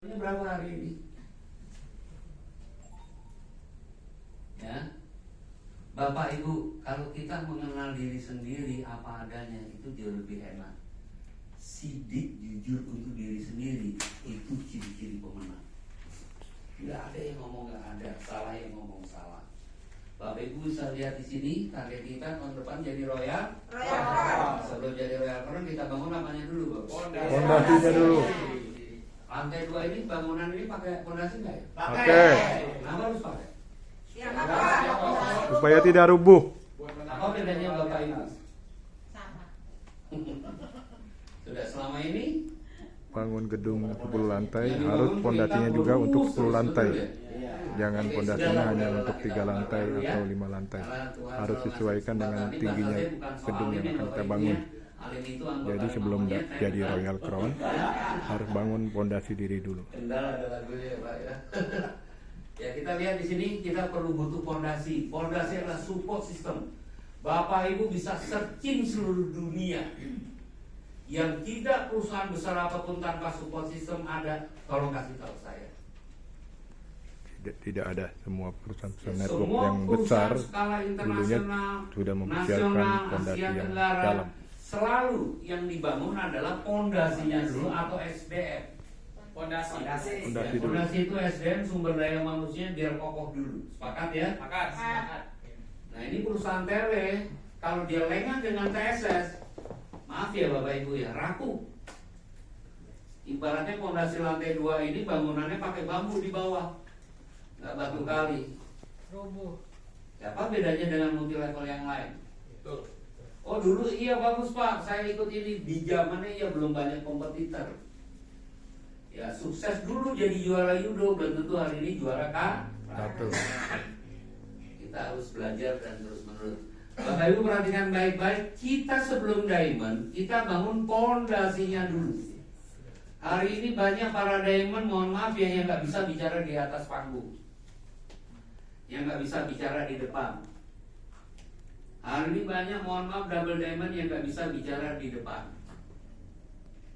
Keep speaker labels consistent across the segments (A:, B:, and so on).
A: Ini berapa hari ini? Ya, Bapak Ibu, kalau kita mengenal diri sendiri apa adanya itu jauh lebih enak. Sidik jujur untuk diri sendiri itu ciri-ciri pemenang. Nggak ada yang ngomong nggak ada, salah yang ngomong salah. Bapak Ibu bisa lihat di sini target kita tahun depan jadi Royal. Sebelum jadi Royal Crown kita bangun apanya dulu, Bapak?
B: Pondasinya dulu.
A: Lantai 2 ini bangunan ini pakai pondasi nggak ya?
B: Pakai.
A: Kenapa harus pakai?
B: Supaya tidak rubuh.
A: Apa bedanya Bapak Ibu?
C: Sama.
A: Sudah selama ini
B: Bangun gedung 10 lantai harus pondasinya juga untuk 10 lantai. Jangan pondasinya hanya untuk 3 lantai atau 5 lantai. Harus disesuaikan dengan tingginya gedung yang akan kita bangun. Jadi sebelum jadi Royal Crown harus bangun pondasi diri dulu.
A: kendala ada lagunya ya Pak ya. Ya kita lihat di sini kita perlu butuh pondasi. Pondasi adalah support system. Bapak Ibu bisa searching seluruh dunia. Yang tidak perusahaan besar apapun tanpa support system ada, tolong kasih tahu saya.
B: Tidak ada semua perusahaan
A: Semua
B: network yang besar
A: perusahaan skala
B: dulunya
A: internasional,
B: sudah mempersiapkan
A: nasional,
B: pondasi
A: Asia
B: yang
A: Tenggara,
B: dalam.
A: selalu yang dibangun adalah pondasinya dulu atau SDM.
D: Pondasi.
B: Pondasi dulu.
A: Pondasi itu SDM, sumber daya manusia biar kokoh dulu. Sepakat ya?
D: Sepakat.
A: Nah ini perusahaan tele, kalau dia lengah dengan TSS, maaf ya Bapak Ibu ya, rapuh. Ibaratnya pondasi lantai 2 ini bangunannya pakai bambu di bawah, nggak batu kali.
C: Roboh.
A: Apa bedanya dengan multi level yang lain?
D: Betul.
A: Oh dulu iya bagus Pak, saya ikut ini. Di zamannya ya belum banyak kompetitor. Ya sukses dulu jadi juara judo, belum tentu hari ini juara
B: Satu.
A: Kita harus belajar dan terus menerus. Bapak Ibu perhatikan baik-baik, kita sebelum diamond, kita bangun pondasinya dulu. Hari ini banyak para diamond, mohon maaf ya, yang nggak bisa bicara di atas panggung, yang nggak bisa bicara di depan. Hari ini banyak, mohon maaf, double diamond yang nggak bisa bicara di depan.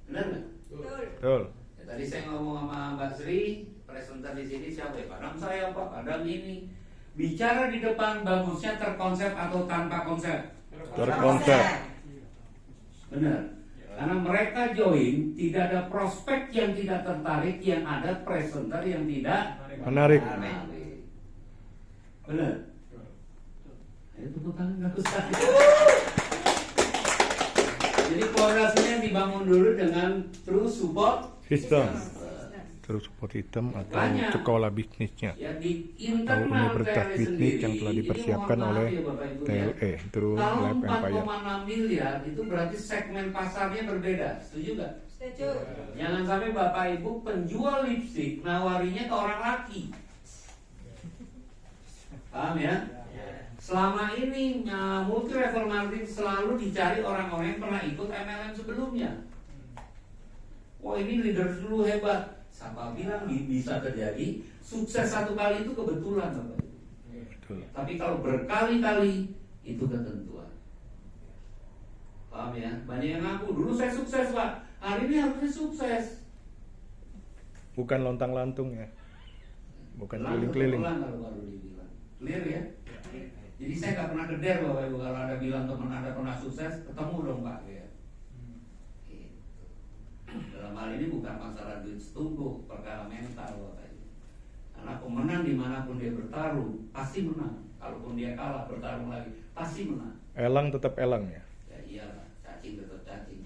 A: Benar nggak?
B: Betul.
A: Ya, tadi saya ngomong sama Mbak Sri, presenter di sini siapa ya? Kadang saya Pak, kadang ini. Bicara di depan bagusnya terkonsep atau tanpa konsep?
B: Terkonsep.
A: Benar. Karena mereka join, tidak ada prospek yang tidak tertarik, yang ada presenter yang tidak
B: Menarik.
A: Benar. Ayo tepuk tangan nggak usah. Jadi pondasinya dibangun dulu dengan true support
B: Sistem. Terus support sistem atau
A: Banyak.
B: sekolah bisnisnya.
A: ya di
B: Atau
A: internal
B: universitas
A: TLE
B: bisnis
A: sendiri.
B: yang telah
A: Ini
B: dipersiapkan
A: mohon maaf
B: oleh
A: ya, Bapak Ibu ya.
B: TLE, True
A: Kalau
B: Life Empire.
A: 4,6 miliar itu berarti segmen pasarnya berbeda. Setuju nggak?
C: Setuju.
A: Jangan sampai Bapak Ibu penjual lipstik nawarinya ke orang laki. Paham ya? Selama ini multi level marketing selalu dicari orang-orang yang pernah ikut MLM sebelumnya. Wah ini leader dulu hebat. Siapa bilang bisa terjadi? Sukses satu kali itu kebetulan Bapak Ibu.
B: Betul.
A: Tapi kalau berkali-kali itu ketentuan. Paham ya? Banyak yang ngaku dulu saya sukses Pak. Hari ini harusnya sukses.
B: Bukan lontang-lantung ya. Bukan
A: Pelan
B: keliling-keliling.
A: pelan kalau baru dibilang. Clear ya? Jadi saya nggak pernah keder Bapak Ibu kalau ada bilang teman Anda pernah sukses, ketemu dong Pak ya. Gitu. Dalam hal ini bukan masalah duit setumpuk, perkara mental Bapak Ibu. Karena pemenang dimanapun dia bertarung pasti menang. Kalaupun dia kalah bertarung lagi pasti menang.
B: Elang tetap elang ya.
A: Ya iyalah, cacing tetap cacing.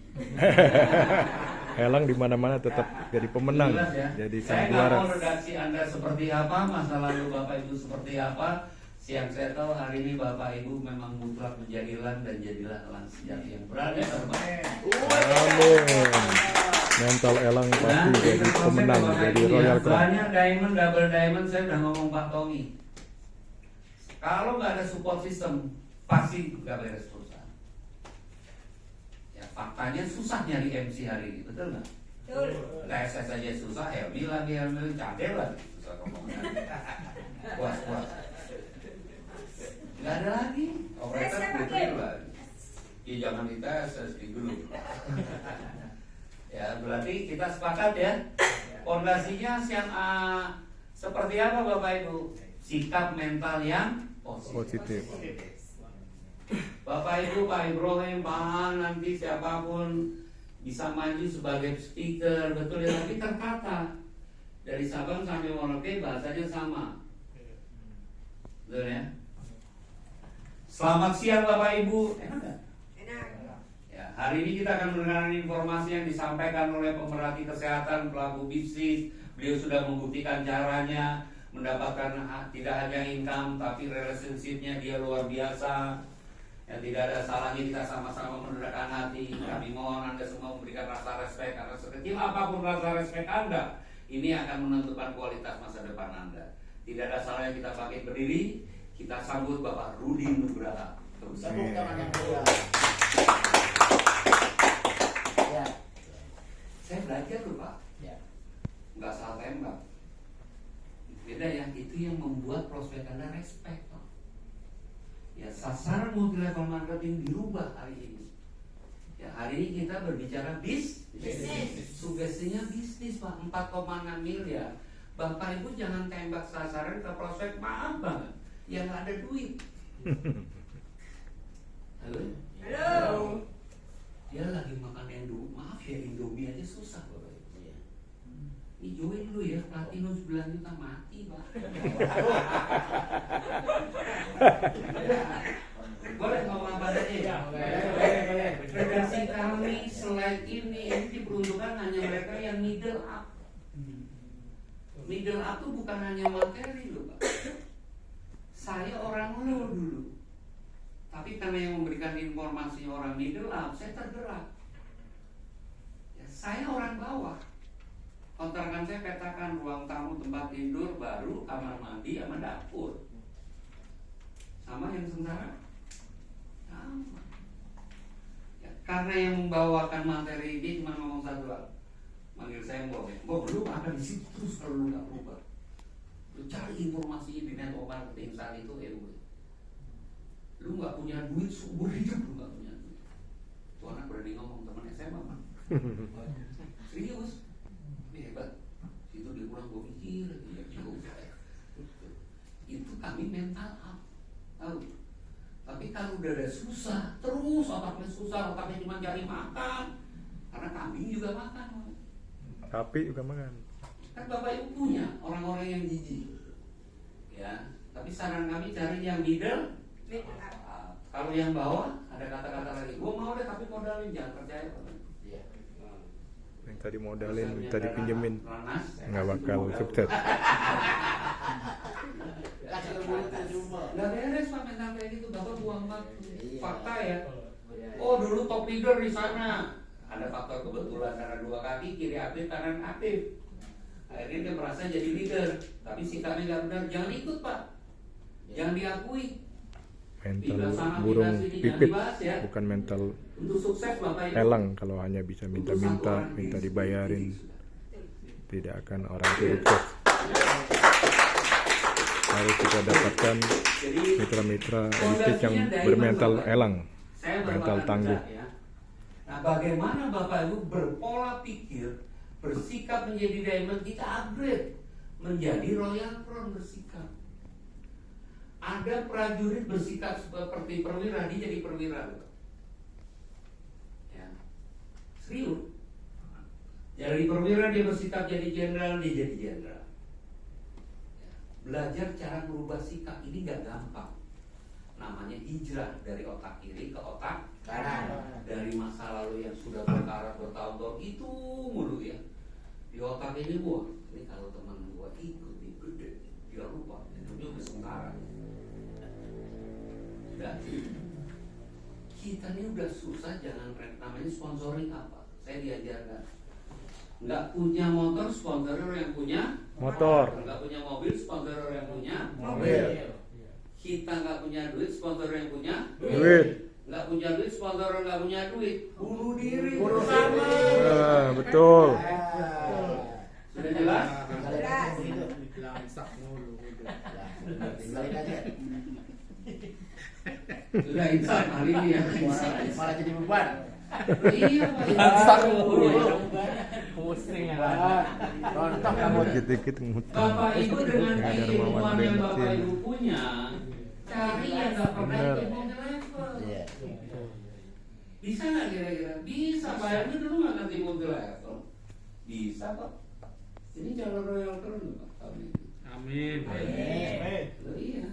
B: Elang di mana-mana tetap jadi pemenang,
A: Jelas ya?
B: jadi
A: Saya
B: sang
A: nggak
B: juara.
A: mau redaksi Anda seperti apa, masa lalu Bapak Ibu seperti apa. Yang saya tahu hari ini Bapak Ibu memang mutlak menjadi elang dan jadilah elang sejati yang berani terbang.
B: Amin. Mental elang pasti jadi pemenang, jadi Royal Crown.
A: Banyak diamond, double diamond, saya udah ngomong Pak Tommy. Kalau nggak ada support system, pasti nggak beres perusahaan. Ya faktanya susah nyari MC hari ini, betul nggak?
C: Betul.
A: TSS saja susah, Helmi lagi, cadel lagi, susah ngomongnya. Puas. Nggak ada lagi. Operator putri lagi. Ya jangan di TSS di dulu. Ya berarti kita sepakat ya. Pondasinya seperti apa Bapak Ibu? Sikap mental yang positif. Bapak Ibu, Pak Ibrahim, Pak nanti siapapun bisa maju sebagai speaker, betul ya, tapi tertata. Dari Sabang sampai Merauke bahasanya sama. Betul ya? Selamat siang Bapak Ibu. Enak gak? Ya, hari ini kita akan mendengarkan informasi yang disampaikan oleh pemerhati kesehatan, pelaku bisnis. Beliau sudah membuktikan caranya mendapatkan tidak hanya income tapi relationship-nya dia luar biasa. Ya, tidak ada salahnya kita sama-sama mendekatkan hati. Kami mohon Anda semua memberikan rasa respect, karena sekecil apapun rasa respect Anda, ini akan menentukan kualitas masa depan Anda. Tidak ada salahnya kita bangkit berdiri. Kita sambut Bapak Rudi Nugraha.
E: Tepuk tangan yang meriah. Ya.
A: Saya belajar loh Pak.
E: Ya.
A: Nggak salah tembak. Beda ya, itu yang membuat prospek Anda respect Pak. Ya, sasaran multi level marketing dirubah hari ini. Ya, hari ini kita berbicara bisnis. Sugestinya bisnis Pak, 4,6 miliar. Bapak Ibu jangan tembak sasaran ke prospek, maaf banget, yang nggak ada duit. Halo?
E: Halo.
A: Dia lagi makan maaf ya, Indomie aja susah Bapak Ibu. Ini join dulu ya, platinum 9 juta mati Pak. Boleh ngomong apa aja ya?
E: Boleh.
A: Redaksi kami slide ini diperuntukkan hanya mereka yang middle up. Middle up itu bukan hanya materi loh Pak. Saya orang low dulu. Tapi karena yang memberikan informasi orang middle up, saya tergerak. Ya, saya orang bawah. Kontrakan saya petakan ruang tamu, tempat tidur, baru kamar mandi sama dapur. Sama yang sengsara? Sama. Ya, karena yang membawakan materi ini cuma ngomong satu hal. Manggil saya Mbok, Mbok lu akan di situ terus kalau lu nggak berubah. Lu cari informasi di network marketing saat itu lu nggak punya duit seumur hidup, lu nggak punya duit. Tuh anak berani ngomong, teman SMA man. Serius, tapi hebat. Situ dia kurang gue pikir, itu kami mental up, tahu. Tapi kalau udah ada susah, terus otaknya susah, otaknya cuma cari makan, karena kambing juga makan.
B: Sapi juga makan.
A: Kan Bapak Ibu punya orang-orang yang jijik, ya. Tapi saran kami cari yang middle. Kalau yang bawah ada kata-kata lagi. Gua mau deh tapi modalin, jangan percaya.
B: Yang tadi modalin, minta dipinjemin, nggak
A: kasih
B: bakal
A: modal.
B: sukses.
E: Kasih ke mulut cuma.
A: Nggak beres Pak mental kayak gitu, Bapak buang waktu.
E: Iya.
A: Fakta ya. Oh dulu top leader di sana. Ada faktor kebetulan karena dua kaki, kiri aktif, kanan aktif. Akhirnya dia merasa jadi leader, tapi sikapnya nggak benar. Jangan ikut Pak. Jangan diakui.
B: Mental burung pipit,
A: ya.
B: bukan mental
A: Untuk sukses Bapak Ibu.
B: elang. Kalau hanya bisa minta-minta, minta dibayarin, tidak akan orang itu sukses. Harus kita dapatkan mitra-mitra bisnis yang bermental elang, mental tangguh.
A: Ya. Nah, bagaimana Bapak Ibu berpola pikir, bersikap menjadi diamond, kita upgrade menjadi royal crown bersikap. Ada prajurit bersikap seperti perwira, dia jadi perwira. Ya. Serius. Dari perwira dia bersikap jadi jenderal, dia jadi jenderal. Ya. Belajar cara merubah sikap ini gak gampang. Namanya hijrah dari otak kiri ke otak
E: Kanan.
A: Dari masa lalu yang sudah berkarat bertahun-tahun itu mulu ya. Di otak ini wah, ini kalau teman gua ikut di gede, dia lupa, dia udah sementara. Dan kita ini udah susah, jangan namanya sponsoring apa. Saya diajarkan nggak punya motor, sponsor yang punya
B: Motor.
A: nggak punya mobil, sponsor yang punya
E: Mobil.
A: Kita nggak punya duit, sponsor yang punya
B: Duit.
A: nggak punya duit, sponsor nggak punya duit, bunuh diri.
E: Bunuh
A: bersama.
B: Betul.
A: Sudah jelas?
E: Jelas.
A: Sudah insaf hari ini ya.
E: Malah jadi beban.
A: Iya Pak.
E: Insaf.
D: pusing ya.
E: Rontok kamu.
B: Dikit-dikit ngutang.
A: Bapak Ibu dengan
B: Nggak ada
A: keilmuan
B: kemauan
A: yang Bapak
B: bensin.
A: Ibu punya, cari yang nggak pernah
B: Bener.
A: ikut multi-level.
E: Iya.
A: Bisa nggak kira-kira? Bisa. Bayarnya dulu nggak nanti multi-level. Bisa kok. Ini jalur royal turun Pak tahun ini.
D: Amin.
A: Loh, iya.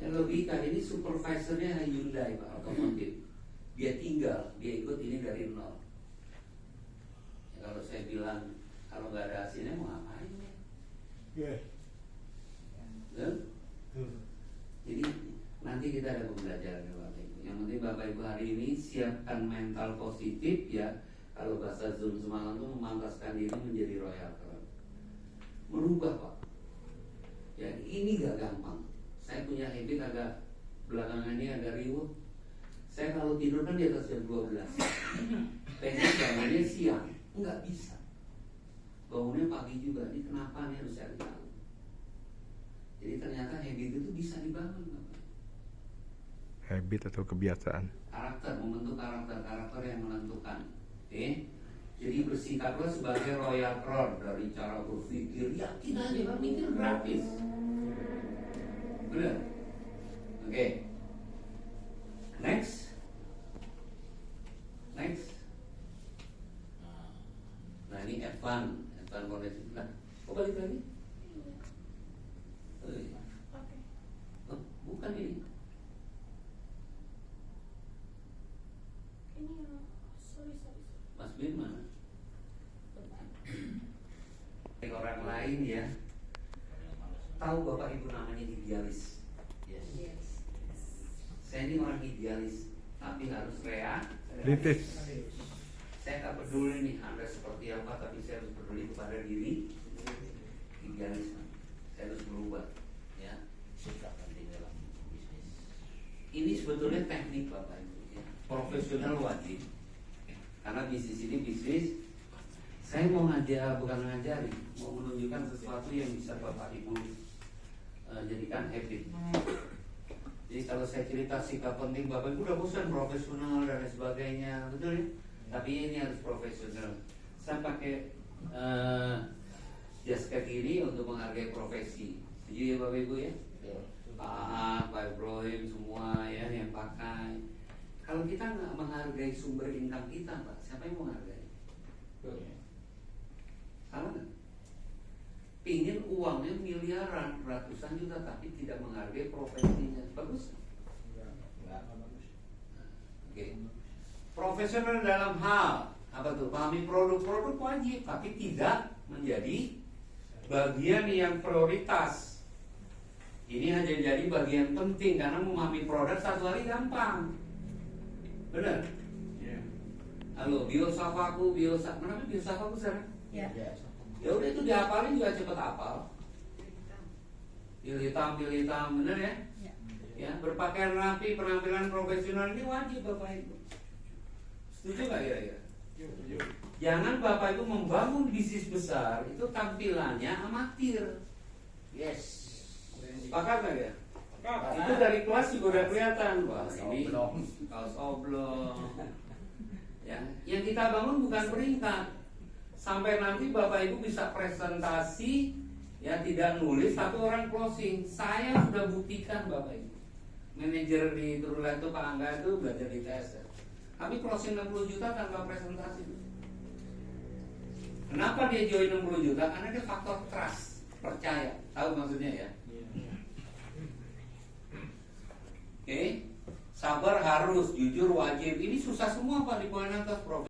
A: Yang logika ini supervisornya Hyundai Pak otomotif. Dia tinggal, dia ikut ini dari nol. Ya, kalau saya bilang kalau nggak ada hasilnya mau ngapain ya? Betul? Jadi nanti kita ada pembelajaran Bapak Ibu. Yang penting Bapak Ibu hari ini siapkan mental positif ya. Kalau bahasa Zoom semalam itu memantaskan diri menjadi royal crown. Merubah Pak. Ya ini gak gampang. Saya punya habit agak belakangan ini agak riuh. Saya kalau tidur kan di atas jam 12. Pengen bangunnya siang, nggak bisa. Bangunnya pagi juga. Ini kenapa nih harus cari tahu. Jadi ternyata habit itu bisa dibangun Bapak.
B: Habit atau kebiasaan.
A: Karakter, membentuk karakter yang menentukan. Oke? Jadi bersikaplah sebagai royal crown dari cara berpikir. Yakin aja, kan mikir gratis. Benar? Oke. Next. Nah ini advance kondisi. Nah, kok balik lagi? Oh, iya. Oh, bukan ini. Mas Bin mana? Orang lain ya. Tahu Bapak Ibu namanya idealis.
E: Yes.
A: Saya ini orang idealis, tapi harus
B: Kritis.
A: Saya tak peduli nih Anda seperti apa, tapi saya harus peduli kepada diri. Idealisme. Saya harus berubah. Ya.
E: Sikap penting dalam bisnis.
A: Ini sebetulnya teknik Bapak Ibu. Ya. Profesional wajib. Karena bisnis ini bisnis. Saya mau bukan ngajari, mau menunjukkan sesuatu yang bisa Bapak Ibu jadikan habit. Jadi kalau saya cerita sikap penting, Bapak Ibu udah bosan profesional dan lain sebagainya, betul ya? Tapi ini harus profesional. Saya pakai jas kaki ini untuk menghargai profesi. Setuju ya Bapak Ibu ya? Pak Ibrahim semua ya yang pakai. Kalau kita nggak menghargai sumber income kita, Pak, siapa yang mau menghargai? Salah nggak? Pingin uangnya miliaran, ratusan juta, tapi tidak menghargai profesinya. Bagus? Oke. Profesional dalam hal apa tuh? Pahami produk-produk wajib, tapi tidak menjadi bagian yang prioritas. Ini hanya jadi bagian penting karena memahami produk satu hari gampang. Benar? Halo, biosafaku, kenapa biosafaku sekarang?
C: Ya.
A: Ya udah itu dihafalin juga cepet hafal. Pil hitam, bener ya? Ya, berpakaian rapi, penampilan profesional ini wajib Bapak Ibu. Setuju nggak kira-kira? Jangan Bapak Ibu membangun bisnis besar itu tampilannya amatir.
E: Yes.
A: Sepakat nggak ya? Itu dari kelas juga udah kelihatan. Wah ini kaos oblong. Ya, yang kita bangun bukan peringkat. Sampai nanti Bapak Ibu bisa presentasi, ya tidak nulis tapi orang closing. Saya sudah buktikan Bapak Ibu. Manajer di Turulan itu Pak Angga itu belajar di TS. Tapi closing 60 juta tanpa presentasi. Kenapa dia join 60 juta? Karena dia faktor trust, percaya. Tahu maksudnya ya? Oke, sabar harus, jujur wajib. Ini susah semua Pak di poin atas, Prof.